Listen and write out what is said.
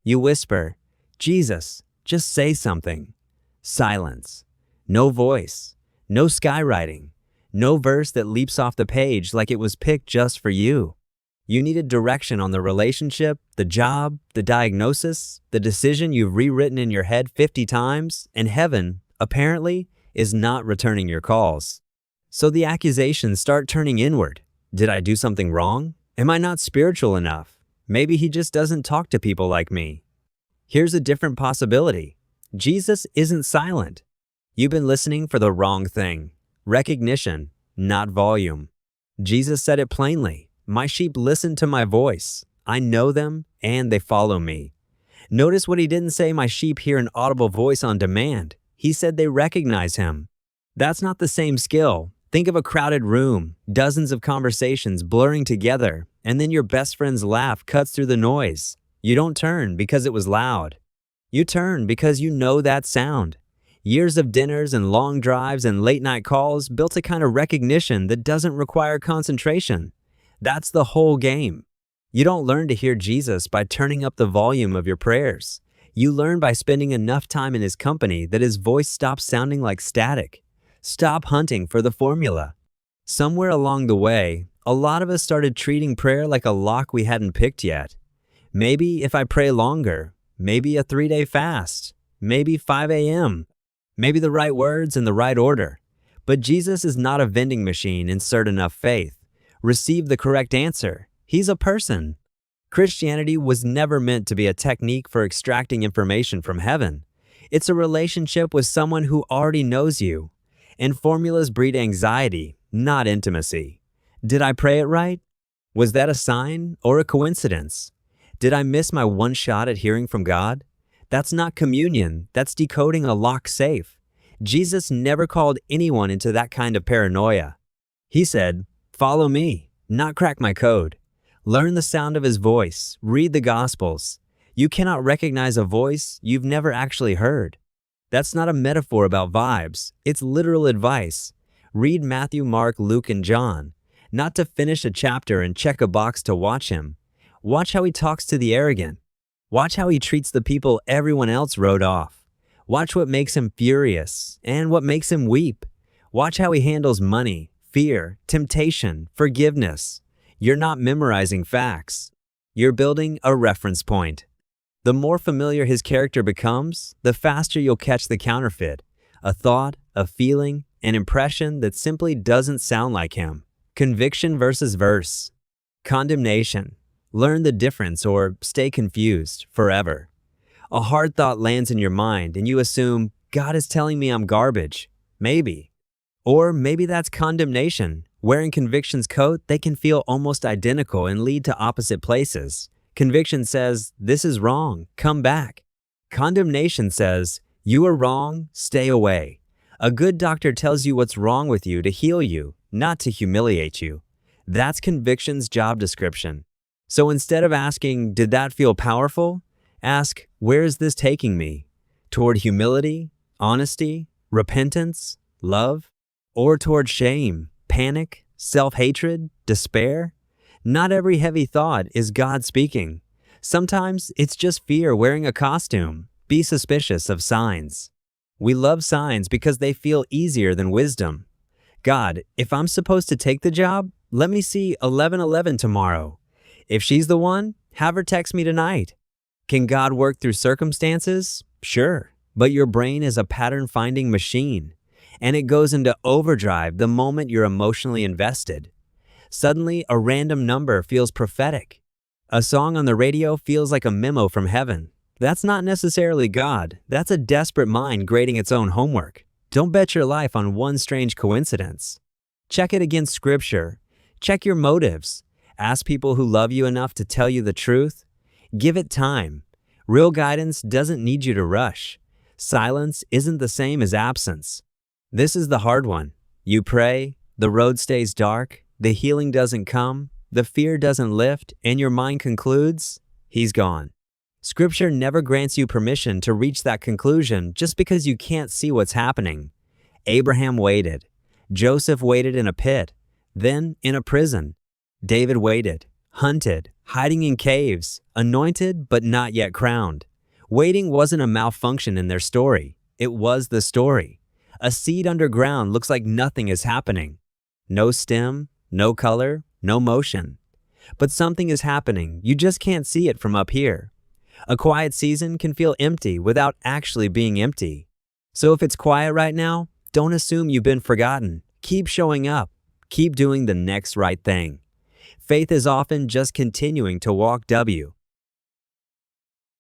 You whisper, "Jesus, just say something." Silence. No voice. No skywriting. No verse that leaps off the page like it was picked just for you. You needed direction on the relationship, the job, the diagnosis, the decision you've rewritten in your head 50 times, and heaven, apparently, is not returning your calls. So the accusations start turning inward. Did I do something wrong? Am I not spiritual enough? Maybe he just doesn't talk to people like me. Here's a different possibility. Jesus isn't silent. You've been listening for the wrong thing. Recognition, not volume. Jesus said it plainly. My sheep listen to my voice. I know them and they follow me. Notice what he didn't say, my sheep hear an audible voice on demand. He said they recognize him. That's not the same skill. Think of a crowded room, dozens of conversations blurring together, and then your best friend's laugh cuts through the noise. You don't turn because it was loud. You turn because you know that sound. Years of dinners and long drives and late-night calls built a kind of recognition that doesn't require concentration. That's the whole game. You don't learn to hear Jesus by turning up the volume of your prayers. You learn by spending enough time in his company that his voice stops sounding like static. Stop hunting for the formula. Somewhere along the way, a lot of us started treating prayer like a lock we hadn't picked yet. Maybe if I pray longer, maybe a 3-day fast, maybe 5 a.m., maybe the right words in the right order. But Jesus is not a vending machine, insert enough faith. Receive the correct answer. He's a person. Christianity was never meant to be a technique for extracting information from heaven. It's a relationship with someone who already knows you. And formulas breed anxiety, not intimacy. Did I pray it right? Was that a sign or a coincidence? Did I miss my one shot at hearing from God? That's not communion, that's decoding a locked safe. Jesus never called anyone into that kind of paranoia. He said, "Follow me, not crack my code." Learn the sound of his voice, read the Gospels. You cannot recognize a voice you've never actually heard. That's not a metaphor about vibes, it's literal advice. Read Matthew, Mark, Luke, and John. Not to finish a chapter and check a box to watch him. Watch how he talks to the arrogant. Watch how he treats the people everyone else wrote off. Watch what makes him furious and what makes him weep. Watch how he handles money, fear, temptation, forgiveness. You're not memorizing facts. You're building a reference point. The more familiar his character becomes, the faster you'll catch the counterfeit. A thought, a feeling, an impression that simply doesn't sound like him. Conviction versus verse. Condemnation. Learn the difference or stay confused forever. A hard thought lands in your mind and you assume, God is telling me I'm garbage. Maybe. Or maybe that's condemnation. Wearing conviction's coat, they can feel almost identical and lead to opposite places. Conviction says, this is wrong, come back. Condemnation says, you are wrong, stay away. A good doctor tells you what's wrong with you to heal you, not to humiliate you. That's conviction's job description. So instead of asking, did that feel powerful? Ask, where is this taking me? Toward humility, honesty, repentance, love? Or toward shame, panic, self-hatred, despair? Not every heavy thought is God speaking. Sometimes it's just fear wearing a costume. Be suspicious of signs. We love signs because they feel easier than wisdom. God, if I'm supposed to take the job, let me see 11:11 tomorrow. If she's the one, have her text me tonight. Can God work through circumstances? Sure, but your brain is a pattern-finding machine, and it goes into overdrive the moment you're emotionally invested. Suddenly, a random number feels prophetic. A song on the radio feels like a memo from heaven. That's not necessarily God. That's a desperate mind grading its own homework. Don't bet your life on one strange coincidence. Check it against Scripture. Check your motives. Ask people who love you enough to tell you the truth. Give it time. Real guidance doesn't need you to rush. Silence isn't the same as absence. This is the hard one. You pray, the road stays dark, the healing doesn't come, the fear doesn't lift, and your mind concludes, he's gone. Scripture never grants you permission to reach that conclusion just because you can't see what's happening. Abraham waited. Joseph waited in a pit, then in a prison. David waited, hunted, hiding in caves, anointed but not yet crowned. Waiting wasn't a malfunction in their story. It was the story. A seed underground looks like nothing is happening. No stem, no color, no motion. But something is happening, you just can't see it from up here. A quiet season can feel empty without actually being empty. So if it's quiet right now, don't assume you've been forgotten. Keep showing up. Keep doing the next right thing. Faith is often just continuing to walk W.